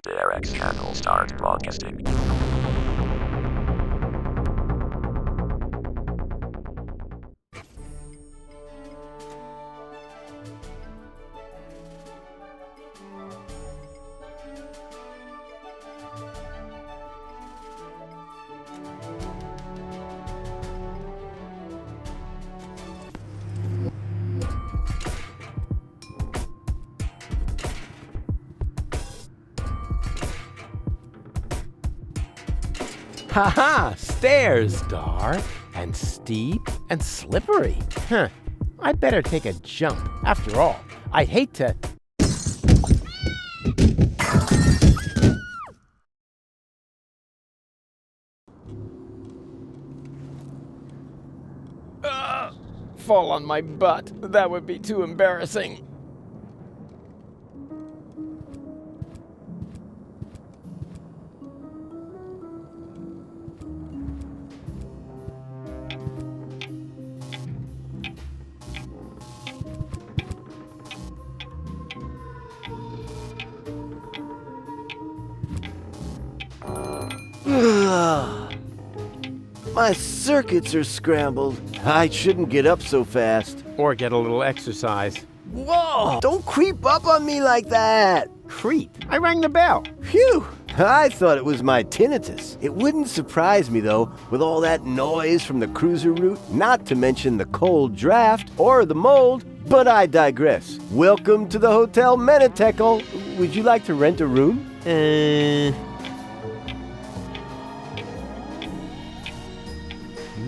The RX channel start broadcasting. Haha! Stairs, dark and steep and slippery. I'd better take a jump. After all, I'd hate to... fall on my butt. That would be too embarrassing. My circuits are scrambled. I shouldn't get up so fast. Or get a little exercise. Whoa! Don't creep up on me like that! Creep. I rang the bell. Phew! I thought it was my tinnitus. It wouldn't surprise me, though, with all that noise from the cruiser route, not to mention the cold draft or the mold, but I digress. Welcome to the Hotel Menetekel. Would you like to rent a room?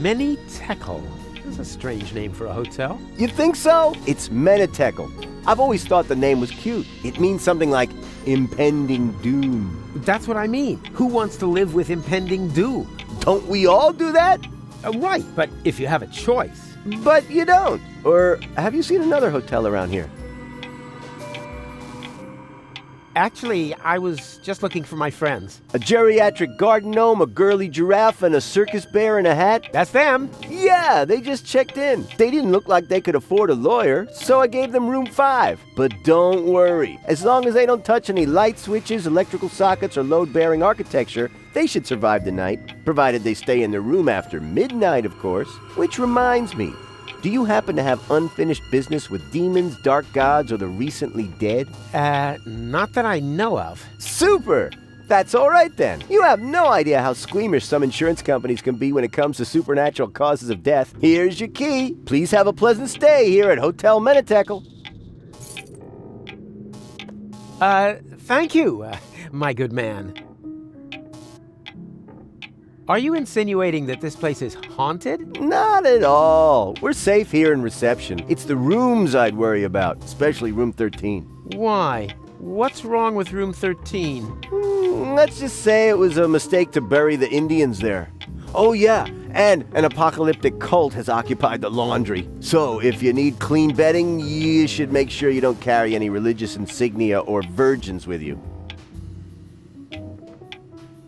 Menetekel. That's a strange name for a hotel. You think so? It's Menetekel. I've always thought the name was cute. It means something like impending doom. That's what I mean. Who wants to live with impending doom? Don't we all do that? Right, but if you have a choice. But you don't. Or have you seen another hotel around here? Actually, I was just looking for my friends. A geriatric garden gnome, a girly giraffe, and a circus bear in a hat? That's them. Yeah, they just checked in. They didn't look like they could afford a lawyer, so I gave them room 5. But don't worry. As long as they don't touch any light switches, electrical sockets, or load-bearing architecture, they should survive the night, provided they stay in their room after midnight, of course. Which reminds me, do you happen to have unfinished business with demons, dark gods, or the recently dead? Not that I know of. Super! That's all right then. You have no idea how squeamish some insurance companies can be when it comes to supernatural causes of death. Here's your key. Please have a pleasant stay here at Hotel Menetekel. Thank you, my good man. Are you insinuating that this place is haunted? Not at all. We're safe here in reception. It's the rooms I'd worry about, especially room 13. Why? What's wrong with room 13? Let's just say it was a mistake to bury the Indians there. Oh yeah, and an apocalyptic cult has occupied the laundry. So if you need clean bedding, you should make sure you don't carry any religious insignia or virgins with you.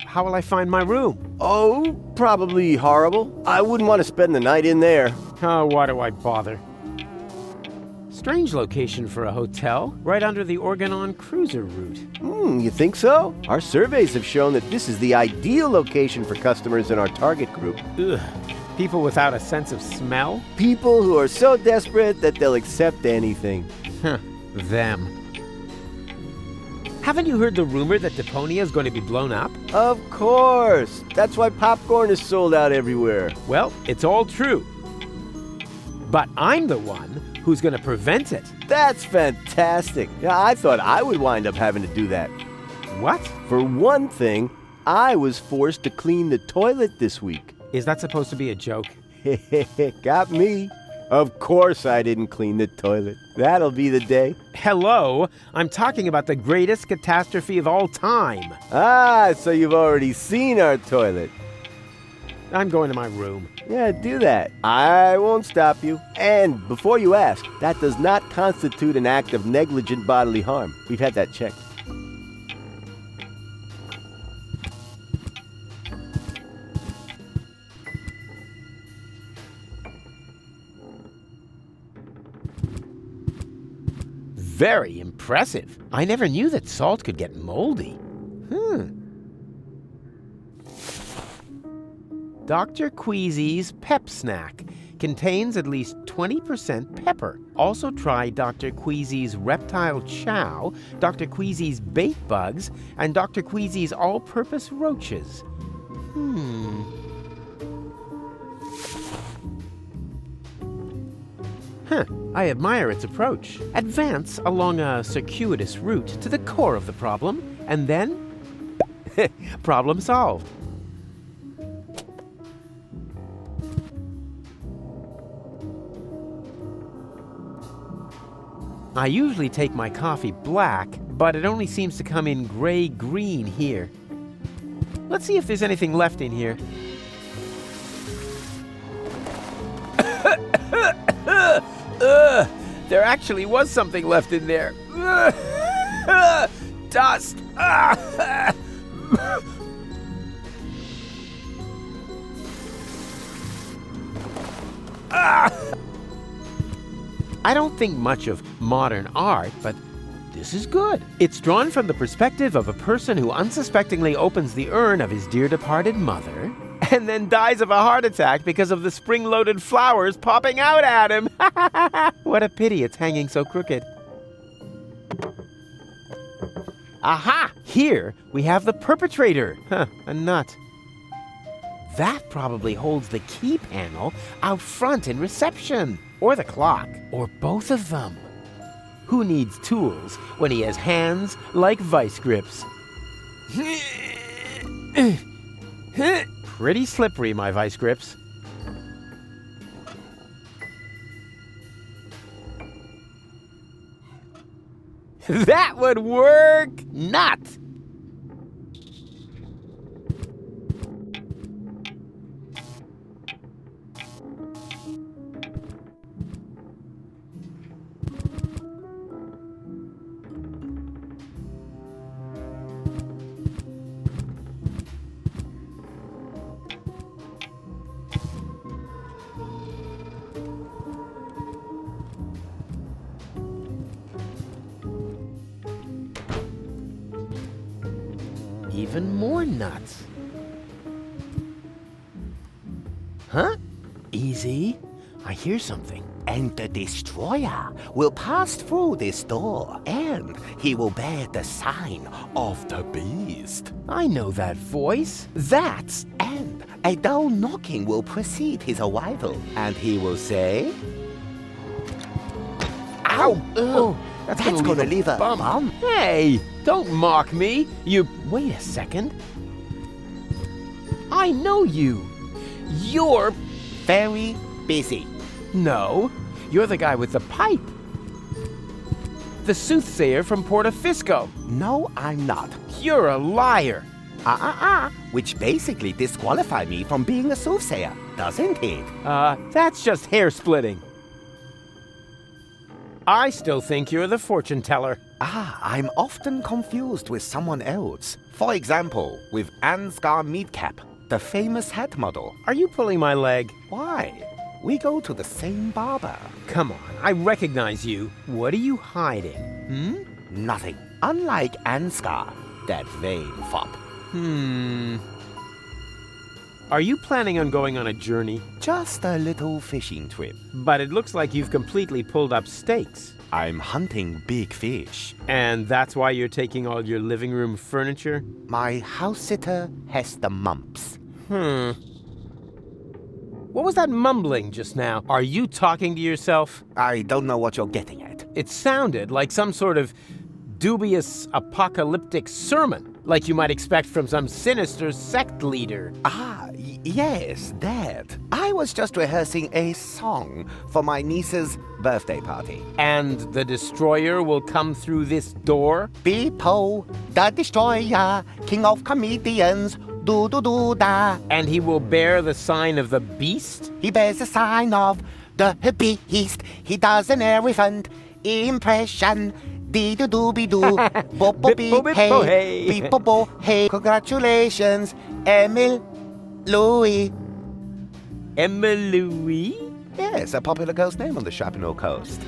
How will I find my room? Oh, probably horrible. I wouldn't want to spend the night in there. Oh, why do I bother? Strange location for a hotel, right under the Organon cruiser route. You think so? Our surveys have shown that this is the ideal location for customers in our target group. Ugh. People without a sense of smell? People who are so desperate that they'll accept anything. Them. Haven't you heard the rumor that Deponia is going to be blown up? Of course. That's why popcorn is sold out everywhere. Well, it's all true. But I'm the one who's going to prevent it. That's fantastic. Yeah, I thought I would wind up having to do that. What? For one thing, I was forced to clean the toilet this week. Is that supposed to be a joke? Got me. Of course I didn't clean the toilet. That'll be the day. Hello? I'm talking about the greatest catastrophe of all time. Ah, so you've already seen our toilet. I'm going to my room. Yeah, do that. I won't stop you. And before you ask, that does not constitute an act of negligent bodily harm. We've had that checked. Very impressive. I never knew that salt could get moldy. Dr. Queasy's Pep Snack contains at least 20% pepper. Also try Dr. Queasy's Reptile Chow, Dr. Queasy's Bait Bugs, and Dr. Queasy's All-Purpose Roaches. I admire its approach. Advance along a circuitous route to the core of the problem, and then problem solved. I usually take my coffee black, but it only seems to come in gray-green here. Let's see if there's anything left in here. There actually was something left in there. Dust. I don't think much of modern art, but this is good. It's drawn from the perspective of a person who unsuspectingly opens the urn of his dear departed mother and then dies of a heart attack because of the spring-loaded flowers popping out at him. What a pity it's hanging so crooked. Aha! Here we have the perpetrator. A nut. That probably holds the key panel out front in reception. Or the clock. Or both of them. Who needs tools when he has hands like vice grips? Pretty slippery, my vice grips. That would work! Not! Even more nuts. Huh? Easy. I hear something. And the destroyer will pass through this door, and he will bear the sign of the beast. I know that voice. That's... And a dull knocking will precede his arrival, and he will say... Ow! Oh, that's gonna leave a bump. Hey, don't mock me. You... Wait a second. I know you. You're... Very busy. No, you're the guy with the pipe. The soothsayer from Portofisco. No, I'm not. You're a liar. Which basically disqualifies me from being a soothsayer, doesn't it? That's just hair splitting. I still think you're the fortune teller. I'm often confused with someone else. For example, with Ansgar Meatcap, the famous hat model. Are you pulling my leg? Why? We go to the same barber. Come on, I recognize you. What are you hiding? Nothing. Unlike Ansgar, that vain fop. Are you planning on going on a journey? Just a little fishing trip. But it looks like you've completely pulled up stakes. I'm hunting big fish. And that's why you're taking all your living room furniture? My house sitter has the mumps. What was that mumbling just now? Are you talking to yourself? I don't know what you're getting at. It sounded like some sort of dubious apocalyptic sermon, like you might expect from some sinister sect leader. Yes, that. I was just rehearsing a song for my niece's birthday party. And the destroyer will come through this door? Bepo, the destroyer, king of comedians, do-do-do-da. And he will bear the sign of the beast? He bears the sign of the beast. He does an elephant impression. Dee-do-do-be-do, bo-bo-be-hey, be-bo-bo-hey. Congratulations, Emil Louis. Emma Louis? Yes, a popular girl's name on the Chapinot coast.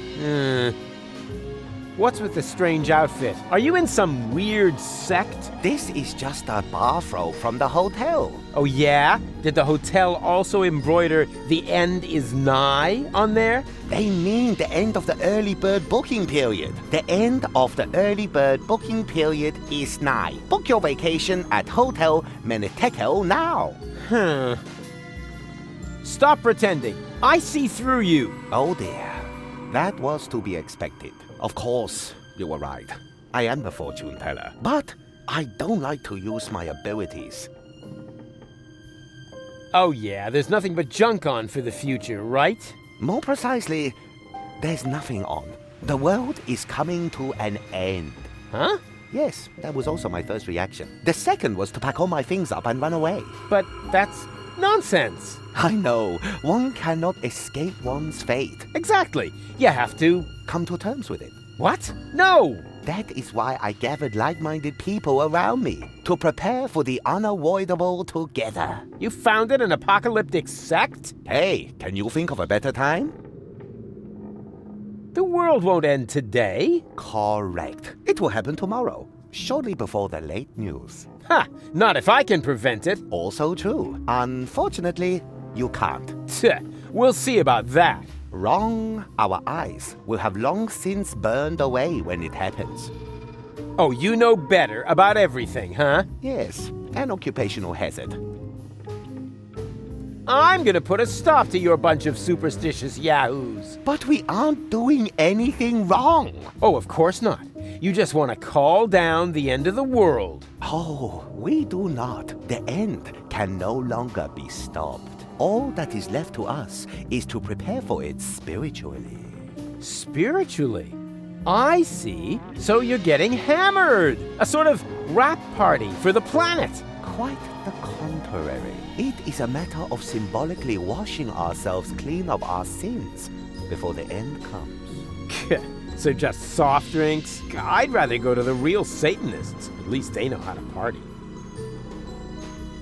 What's with the strange outfit? Are you in some weird sect? This is just a bathrobe from the hotel. Oh yeah? Did the hotel also embroider "The end is nigh" on there? They mean the end of the early bird booking period. The end of the early bird booking period is nigh. Book your vacation at Hotel Menitekel now. Huh. Stop pretending. I see through you. Oh dear. That was to be expected. Of course, you were right. I am the fortune teller. But I don't like to use my abilities. Oh yeah, there's nothing but junk on for the future, right? More precisely, there's nothing on. The world is coming to an end. Huh? Yes, that was also my first reaction. The second was to pack all my things up and run away. But that's nonsense. I know. One cannot escape one's fate. Exactly. You have to... Come to terms with it. What? No! That is why I gathered like-minded people around me, to prepare for the unavoidable together. You founded an apocalyptic sect? Hey, can you think of a better time? The world won't end today. Correct. It will happen tomorrow, shortly before the late news. Ha! Not if I can prevent it. Also true. Unfortunately, you can't. Tch, we'll see about that. Wrong. Our eyes will have long since burned away when it happens. Oh, you know better about everything, huh? Yes, an occupational hazard. I'm gonna put a stop to your bunch of superstitious yahoos. But we aren't doing anything wrong. Oh, of course not. You just want to call down the end of the world. Oh, we do not. The end can no longer be stopped. All that is left to us is to prepare for it spiritually. Spiritually? I see. So you're getting hammered. A sort of rap party for the planet. Quite the contrary. It is a matter of symbolically washing ourselves clean of our sins before the end comes. So just soft drinks? I'd rather go to the real Satanists. At least they know how to party.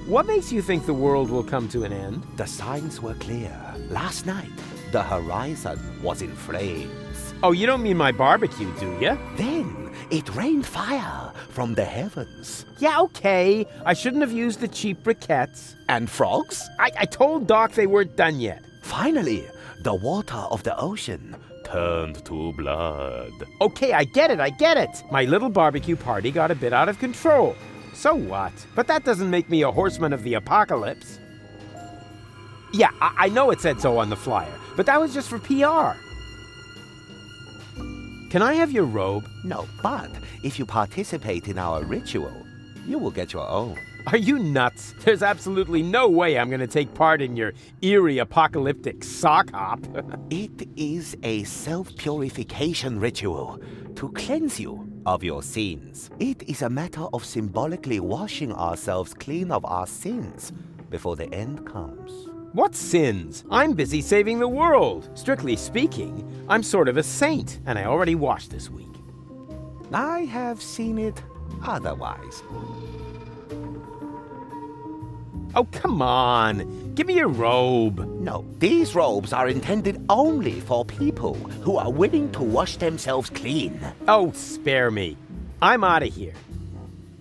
What makes you think the world will come to an end? The signs were clear. Last night, the horizon was in flames. Oh, you don't mean my barbecue, do you? Then it rained fire from the heavens. Yeah, okay. I shouldn't have used the cheap briquettes. And frogs? I told Doc they weren't done yet. Finally, the water of the ocean turned to blood. Okay, I get it. My little barbecue party got a bit out of control. So what? But that doesn't make me a horseman of the apocalypse. Yeah, I know it said so on the flyer, but that was just for PR. Can I have your robe? No, but if you participate in our ritual, you will get your own. Are you nuts? There's absolutely no way I'm going to take part in your eerie apocalyptic sock hop. It is a self-purification ritual to cleanse you of your sins. It is a matter of symbolically washing ourselves clean of our sins before the end comes. What sins? I'm busy saving the world. Strictly speaking, I'm sort of a saint, and I already washed this week. I have seen it otherwise. Oh, come on. Give me your robe. No, these robes are intended only for people who are willing to wash themselves clean. Oh, spare me. I'm out of here.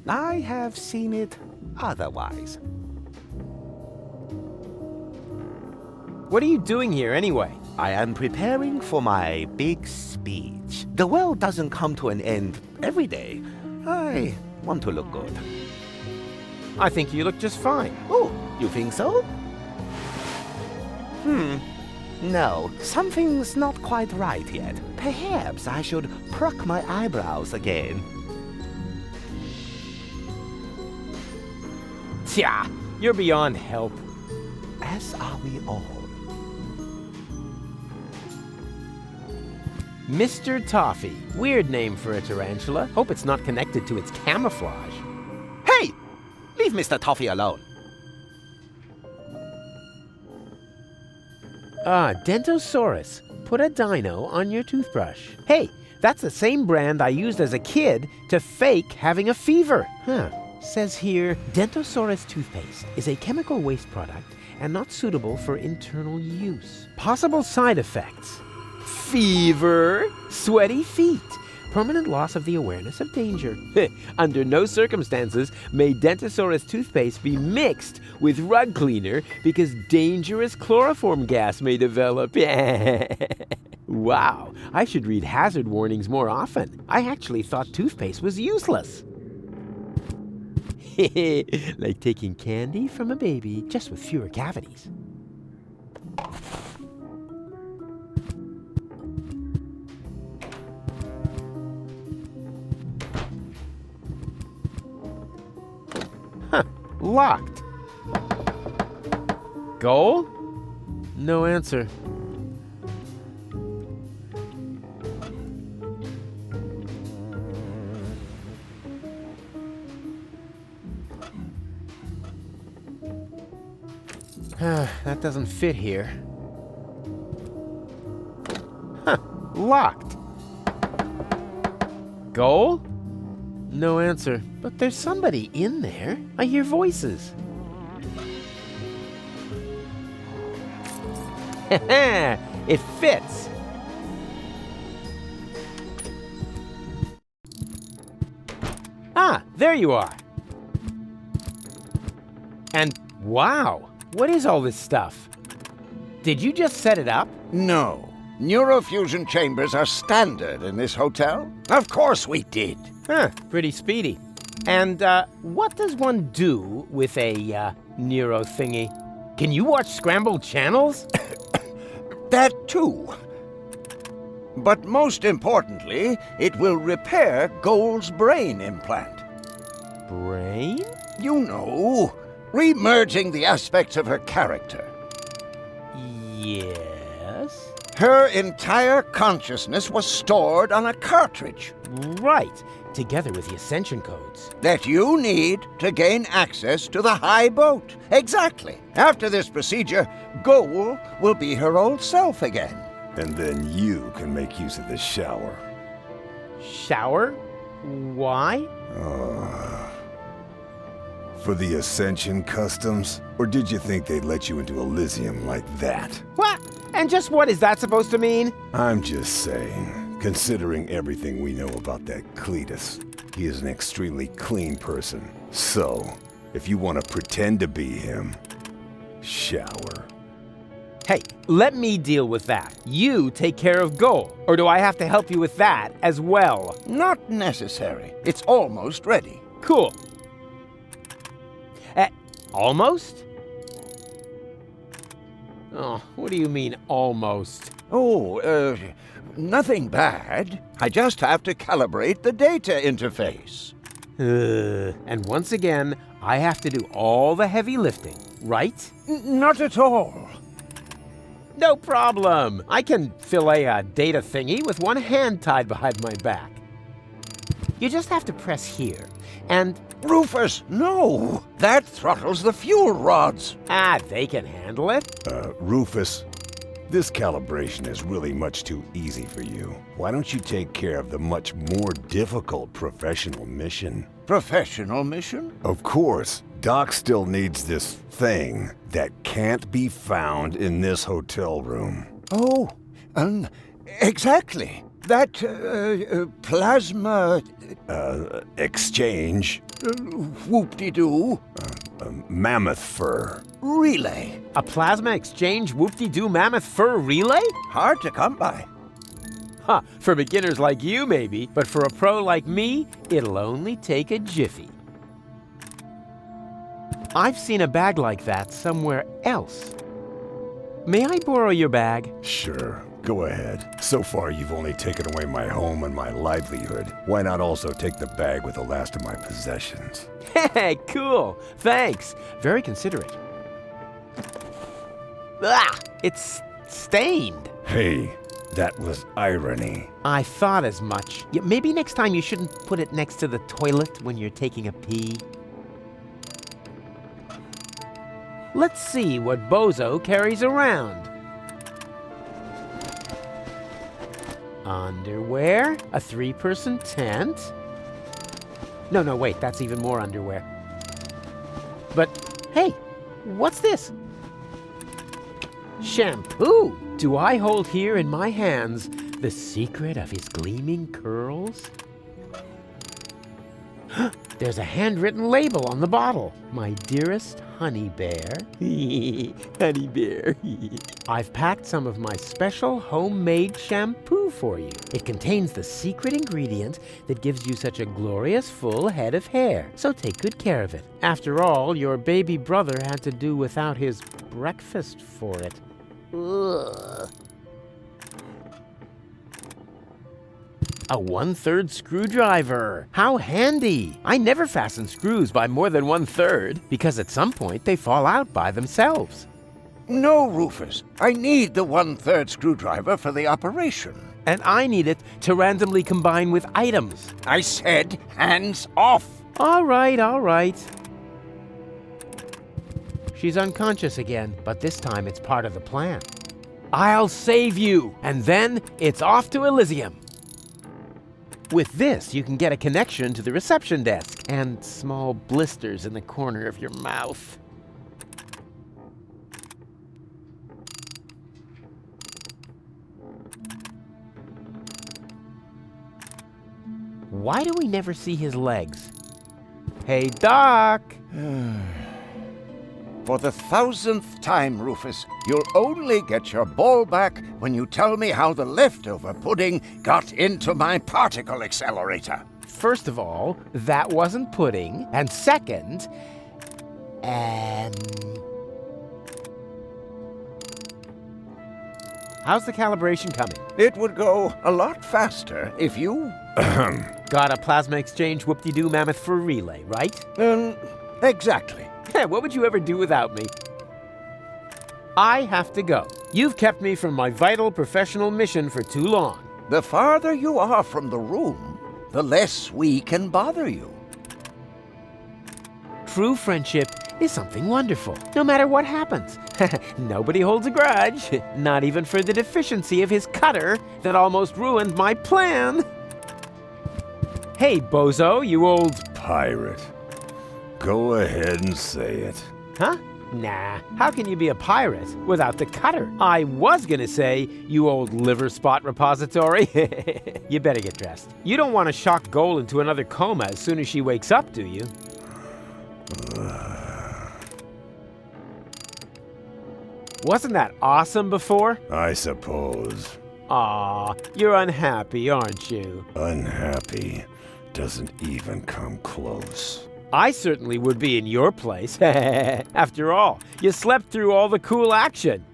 I have seen it otherwise. What are you doing here anyway? I am preparing for my big speech. The world doesn't come to an end every day. I want to look good. I think you look just fine. Oh, you think so? No, something's not quite right yet. Perhaps I should pluck my eyebrows again. Tja, you're beyond help. As are we all. Mr. Toffee. Weird name for a tarantula. Hope it's not connected to its camouflage. Hey! Leave Mr. Toffee alone. Ah, Dentosaurus. Put a dino on your toothbrush. Hey, that's the same brand I used as a kid to fake having a fever. Says here, Dentosaurus toothpaste is a chemical waste product and not suitable for internal use. Possible side effects: fever, sweaty feet, Permanent loss of the awareness of danger. Under no circumstances may Dentosaurus toothpaste be mixed with rug cleaner because dangerous chloroform gas may develop. Wow, I should read hazard warnings more often. I actually thought toothpaste was useless. Like taking candy from a baby, just with fewer cavities. Huh, locked. Goal? No answer. That doesn't fit here. Huh, locked. Goal? No answer. But there's somebody in there. I hear voices. It fits. Ah, there you are. And wow, what is all this stuff? Did you just set it up? No. Neurofusion chambers are standard in this hotel. Of course we did. Huh, pretty speedy. And what does one do with a neuro thingy? Can you watch scrambled channels? That too. But most importantly, it will repair Gold's brain implant. Brain? You know, re-merging the aspects of her character. Yes. Her entire consciousness was stored on a cartridge Right, together with the ascension codes. that you need to gain access to the high boat. Exactly. After this procedure, Gold will be her old self again. And then you can make use of the shower. Shower? Why? For the Ascension customs? Or did you think they'd let you into Elysium like that? What? And just what is that supposed to mean? I'm just saying, considering everything we know about that Cletus, he is an extremely clean person. So, if you want to pretend to be him, shower. Hey, let me deal with that. You take care of Goal. Or do I have to help you with that as well? Not necessary. It's almost ready. Cool. Almost? Oh, what do you mean, almost? Oh, nothing bad. I just have to calibrate the data interface. And once again, I have to do all the heavy lifting, right? Not at all. No problem. I can fillet a data thingy with one hand tied behind my back. You just have to press here, and... Rufus, no! That throttles the fuel rods. they can handle it. Rufus, this calibration is really much too easy for you. Why don't you take care of the much more difficult professional mission? Professional mission? Of course, Doc still needs this thing that can't be found in this hotel room. Oh, exactly. That, plasma... Exchange. Whoop-de-doo. Mammoth fur. Relay. A plasma exchange whoop-de-doo mammoth fur relay? Hard to come by. Huh, for beginners like you maybe, but for a pro like me, it'll only take a jiffy. I've seen a bag like that somewhere else. May I borrow your bag? Sure, go ahead. So far, you've only taken away my home and my livelihood. Why not also take the bag with the last of my possessions? Hey, cool. Thanks. Very considerate. Ah, it's stained. Hey, that was irony. I thought as much. Yeah, maybe next time you shouldn't put it next to the toilet when you're taking a pee. Let's see what Bozo carries around. Underwear, a 3-person tent. No, wait, that's even more underwear. But, hey, what's this? Shampoo! Do I hold here in my hands The secret of his gleaming curls? There's a handwritten label on the bottle. My dearest honey bear. Honey bear. I've packed some of my special homemade shampoo for you. It contains the secret ingredient that gives you such a glorious full head of hair. So take good care of it. After all, your baby brother had to do without his breakfast for it. Ugh. A 1/3 screwdriver. How handy. I never fasten screws by more than 1/3 because at some point they fall out by themselves. No, Rufus. I need the 1/3 screwdriver for the operation. And I need it to randomly combine with items. I said hands off. All right. She's unconscious again, but this time it's part of the plan. I'll save you, and then it's off to Elysium. With this, you can get a connection to the reception desk and small blisters in the corner of your mouth. Why do we never see his legs? Hey, Doc! For the 1000th time, Rufus, you'll only get your ball back when you tell me how the leftover pudding got into my particle accelerator. First of all, that wasn't pudding. And second, how's the calibration coming? It would go a lot faster if you... Got a plasma exchange whoop-de-doo mammoth for a relay, right? Exactly. What would you ever do without me? I have to go. You've kept me from my vital professional mission for too long. The farther you are from the room, the less we can bother you. True friendship is something wonderful, no matter what happens. Nobody holds a grudge, not even for the deficiency of his cutter that almost ruined my plan. Hey, bozo, you old... Pirate. Go ahead and say it. Huh? Nah, how can you be a pirate without the cutter? I was gonna say, you old liver spot repository. You better get dressed. You don't want to shock Goal into another coma as soon as she wakes up, do you? Wasn't that awesome before? I suppose. Aw, you're unhappy, aren't you? Unhappy doesn't even come close. I certainly would be in your place. After all, you slept through all the cool action.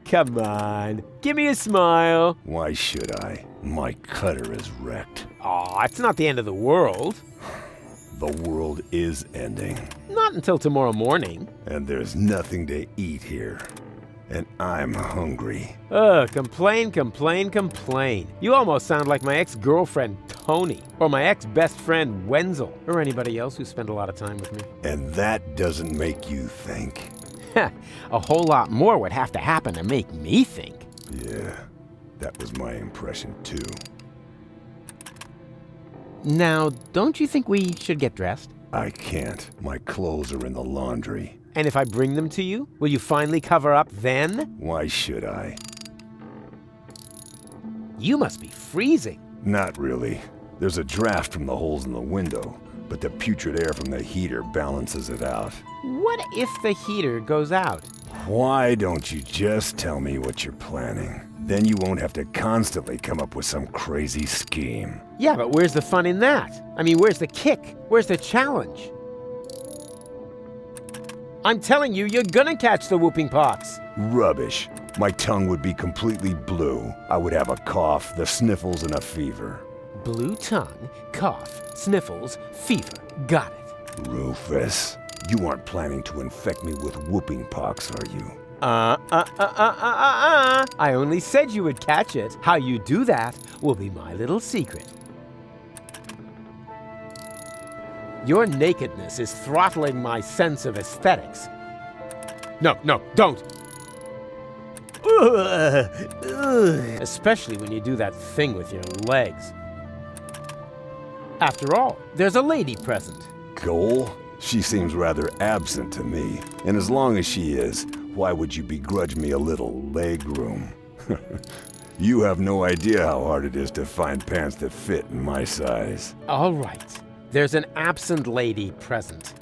Come on, give me a smile. Why should I? My cutter is wrecked. Aw, it's not the end of the world. The world is ending. Not until tomorrow morning. And there's nothing to eat here. And I'm hungry. Complain. You almost sound like my ex-girlfriend, Tony, or my ex-best friend, Wenzel, or anybody else who spent a lot of time with me. And that doesn't make you think. A whole lot more would have to happen to make me think. Yeah, that was my impression too. Now, don't you think we should get dressed? I can't. My clothes are in the laundry. And if I bring them to you, will you finally cover up then? Why should I? You must be freezing. Not really. There's a draft from the holes in the window, but the putrid air from the heater balances it out. What if the heater goes out? Why don't you just tell me what you're planning? Then you won't have to constantly come up with some crazy scheme. Yeah, but where's the fun in that? I mean, where's the kick? Where's the challenge? I'm telling you, you're gonna catch the whooping pox. Rubbish. My tongue would be completely blue. I would have a cough, the sniffles, and a fever. Blue tongue, cough, sniffles, fever. Got it. Rufus, you aren't planning to infect me with whooping pox, are you? I only said you would catch it. How you do that will be my little secret. Your nakedness is throttling my sense of aesthetics. No, don't! Especially when you do that thing with your legs. After all, there's a lady present. Goal? She seems rather absent to me. And as long as she is, why would you begrudge me a little leg room? You have no idea how hard it is to find pants that fit in my size. All right. There's an absent lady present.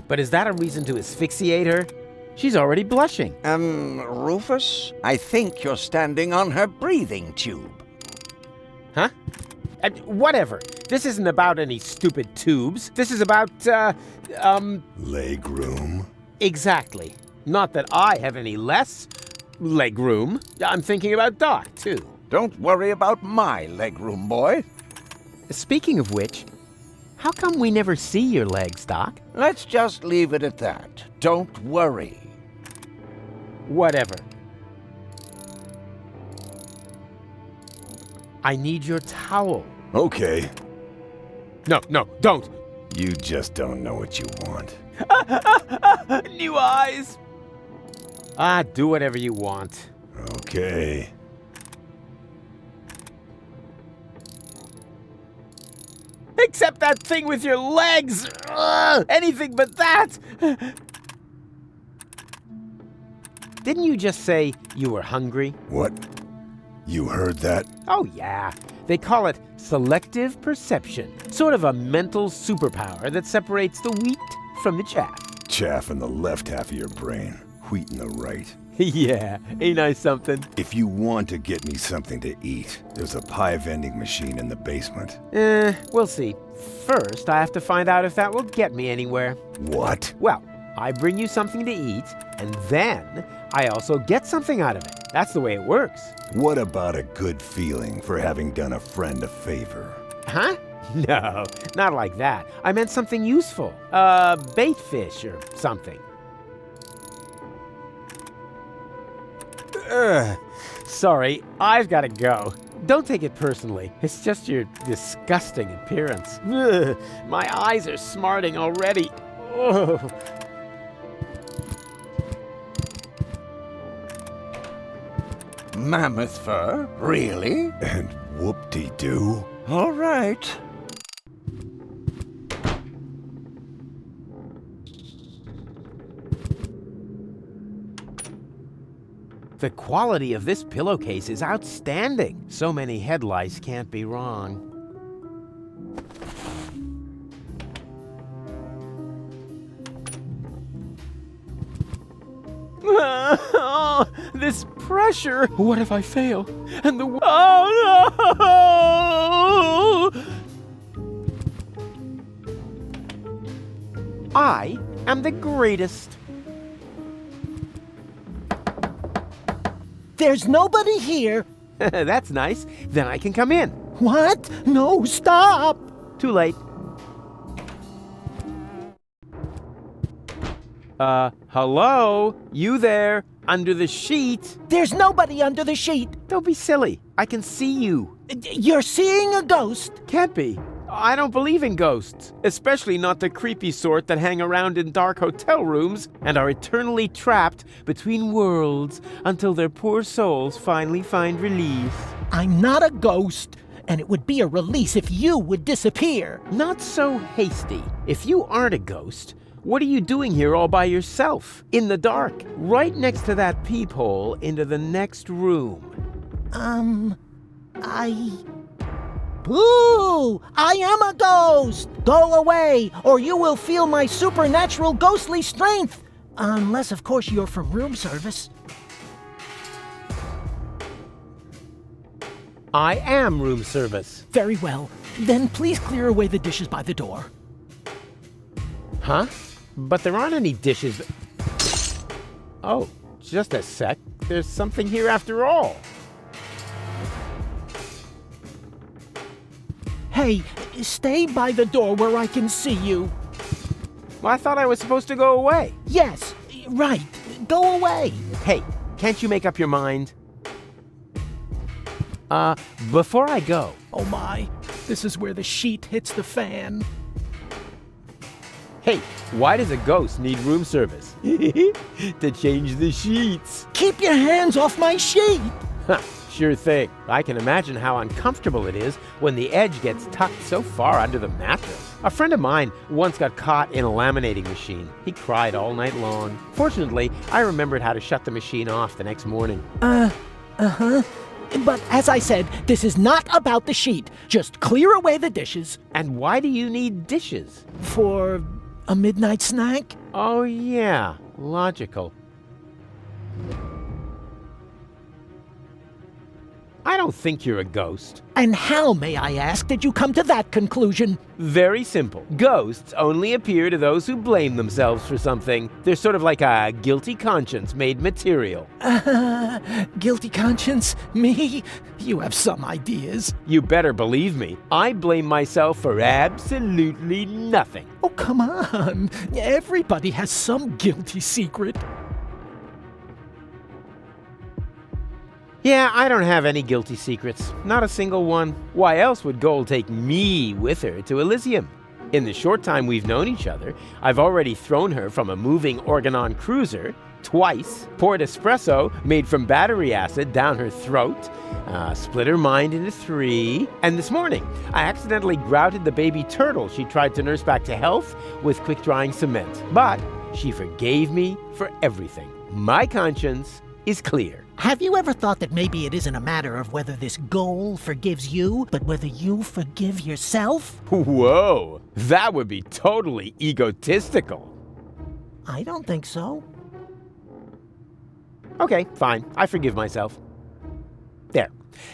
But is that a reason to asphyxiate her? She's already blushing. Rufus, I think you're standing on her breathing tube. Huh? Whatever. This isn't about any stupid tubes. This is about, Leg room? Exactly. Not that I have any less leg room. I'm thinking about Doc, too. Don't worry about my legroom, boy. Speaking of which, how come we never see your legs, Doc? Let's just leave it at that. Don't worry. Whatever. I need your towel. Okay. No, don't. You just don't know what you want. New eyes. Do whatever you want. Okay. Except that thing with your legs. Anything but that. Didn't you just say you were hungry? What? You heard that? Oh, yeah. They call it selective perception. Sort of a mental superpower that separates the wheat from the chaff. Chaff in the left half of your brain, wheat in the right. Yeah, ain't I something? If you want to get me something to eat, there's a pie vending machine in the basement. We'll see. First, I have to find out if that will get me anywhere. What? Well, I bring you something to eat, and then I also get something out of it. That's the way it works. What about a good feeling for having done a friend a favor? Huh? No, not like that. I meant something useful. Bait fish or something. Sorry, I've got to go. Don't take it personally. It's just your disgusting appearance. Ugh, my eyes are smarting already. Oh. Mammoth fur? Really? And whoop-de-doo. All right. The quality of this pillowcase is outstanding. So many head lice can't be wrong. This pressure! What if I fail? And the... Oh no! I am the greatest. There's nobody here. That's nice. Then I can come in. What? No, stop! Too late. Hello? You there? Under the sheet? There's nobody under the sheet. Don't be silly. I can see you. You're seeing a ghost. Can't be. I don't believe in ghosts, especially not the creepy sort that hang around in dark hotel rooms and are eternally trapped between worlds until their poor souls finally find release. I'm not a ghost, and it would be a release if you would disappear. Not so hasty. If you aren't a ghost, what are you doing here all by yourself, in the dark, right next to that peephole into the next room? Boo! I am a ghost! Go away, or you will feel my supernatural ghostly strength! Unless, of course, you're from room service. I am room service. Very well. Then please clear away the dishes by the door. Huh? But there aren't any dishes. Oh, just a sec. There's something here after all. Hey, stay by the door where I can see you. Well, I thought I was supposed to go away. Yes, right. Go away. Hey, can't you make up your mind? Before I go. Oh my, this is where the sheet hits the fan. Hey, why does a ghost need room service? To change the sheets. Keep your hands off my sheet. Huh, sure thing. I can imagine how uncomfortable it is when the edge gets tucked so far under the mattress. A friend of mine once got caught in a laminating machine. He cried all night long. Fortunately, I remembered how to shut the machine off the next morning. But as I said, this is not about the sheet. Just clear away the dishes. And why do you need dishes? For a midnight snack? Oh, yeah. Logical. I don't think you're a ghost. And how, may I ask, did you come to that conclusion? Very simple. Ghosts only appear to those who blame themselves for something. They're sort of like a guilty conscience made material. Guilty conscience? Me? You have some ideas. You better believe me. I blame myself for absolutely nothing. Oh, come on. Everybody has some guilty secret. Yeah, I don't have any guilty secrets. Not a single one. Why else would Gold take me with her to Elysium? In the short time we've known each other, I've already thrown her from a moving Organon cruiser twice, poured espresso made from battery acid down her throat, split her mind into 3, and this morning I accidentally grouted the baby turtle she tried to nurse back to health with quick-drying cement. But she forgave me for everything. My conscience is clear. Have you ever thought that maybe it isn't a matter of whether this goal forgives you, but whether you forgive yourself? Whoa, that would be totally egotistical. I don't think so. Okay, fine. I forgive myself. There.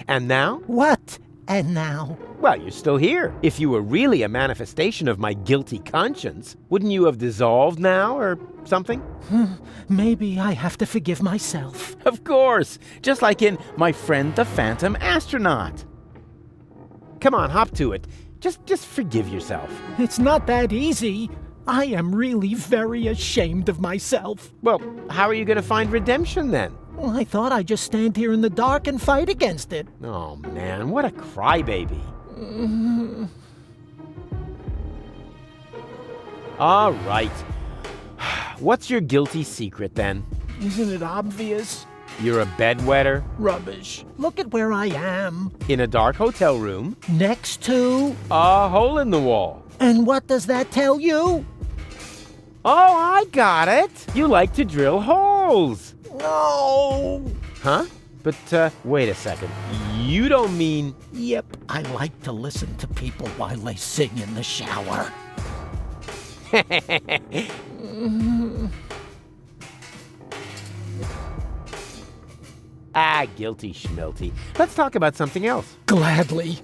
And now? What? And now? Well, you're still here. If you were really a manifestation of my guilty conscience, wouldn't you have dissolved now or something? Maybe I have to forgive myself. Of course. Just like in My Friend the Phantom Astronaut. Come on, hop to it. Just forgive yourself. It's not that easy. I am really very ashamed of myself. Well, how are you going to find redemption then? Well, I thought I'd just stand here in the dark and fight against it. Oh man, what a crybaby. All right. What's your guilty secret then? Isn't it obvious? You're a bedwetter Rubbish. Look at where I am. in a dark hotel room, Next to... a hole in the wall. And what does that tell you? Oh, I got it. You like to drill holes. No! Huh? But wait a second. You don't mean... Yep, I like to listen to people while they sing in the shower. Ah, guilty schmilty. Let's talk about something else. Gladly.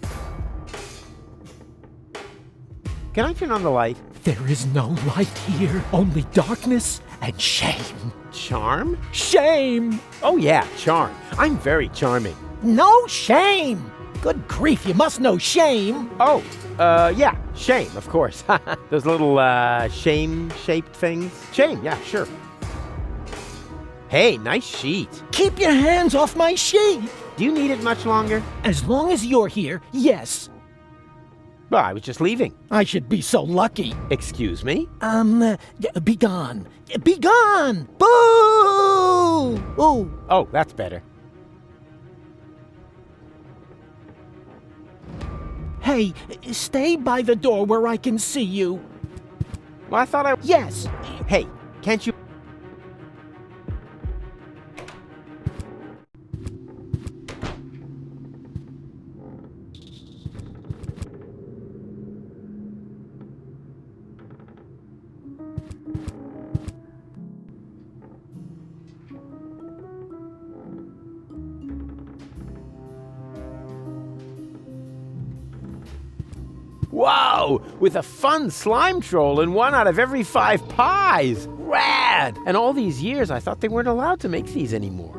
Can I turn on the light? There is no light here, only darkness and shame. Charm? Shame! Oh yeah, charm. I'm very charming. No shame! Good grief, you must know shame. Oh, yeah, shame, of course. Those little, shame-shaped things. Shame, yeah, sure. Hey, nice sheet. Keep your hands off my sheet. Do you need it much longer? As long as you're here, yes. Well, I was just leaving. I should be so lucky. Excuse me? Be gone. Be gone! Boo! Ooh. Oh, that's better. Hey, stay by the door where I can see you. Well, I thought I... Yes. Hey, can't you... Whoa! With a fun slime troll in 1 out of every 5 pies! Rad! And all these years, I thought they weren't allowed to make these anymore.